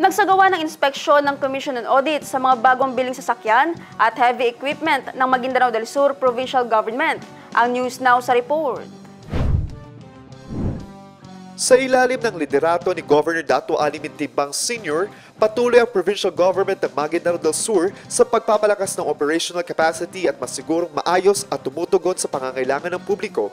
Nagsagawa ng inspeksyon ng Commission on Audit sa mga bagong biling sasakyan at heavy equipment ng Maguindanao del Sur Provincial Government. Ang News Now sa report. Sa ilalim ng liderato ni Governor Dato Ali Mintimbang Sr., patuloy ang provincial government ng Maguindanao del Sur sa pagpapalakas ng operational capacity at masigurong maayos at tumutugon sa pangangailangan ng publiko.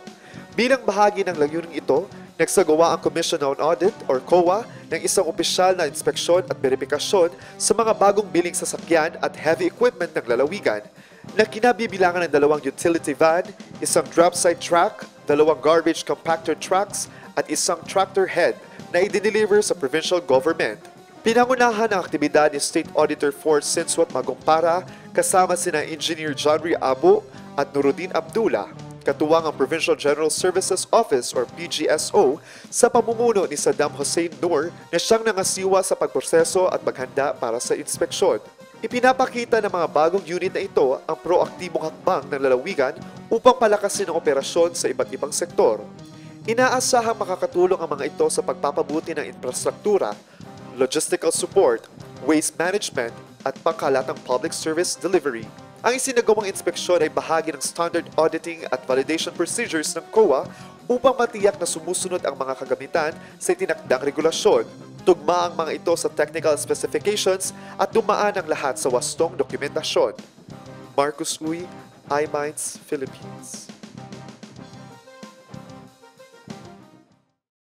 Bilang bahagi ng layuning ito, nagsagawa ang Commission on Audit or COA ng isang opisyal na inspeksyon at verifikasyon sa mga bagong biling sasakyan at heavy equipment ng lalawigan na kinabibilangan ng 2 utility van, isang drop side truck, 2 garbage compactor trucks at isang tractor head na i-deliver sa provincial government. Pinangunahan ang aktibidad ni State Auditor for Sinswat Magumpara kasama sina Engineer John Ray Abo at Nuruddin Abdullah, katuwang ang Provincial General Services Office or PGSO sa pamumuno ni Saddam Hussein Noor na siyang nangasiwa sa pagproseso at paghanda para sa inspeksyon. Ipinapakita ng mga bagong unit na ito ang proaktibong hakbang ng lalawigan upang palakasin ang operasyon sa iba't ibang sektor. Inaasahang makakatulong ang mga ito sa pagpapabuti ng infrastruktura, logistical support, waste management at pangkalatang public service delivery. Ang isinagawang inspeksyon ay bahagi ng standard auditing at validation procedures ng COA upang matiyak na sumusunod ang mga kagamitan sa itinakdang regulasyon. Tugma ang mga ito sa technical specifications at dumaan ang lahat sa wastong dokumentasyon. Marcus Uy, iMinds, Philippines.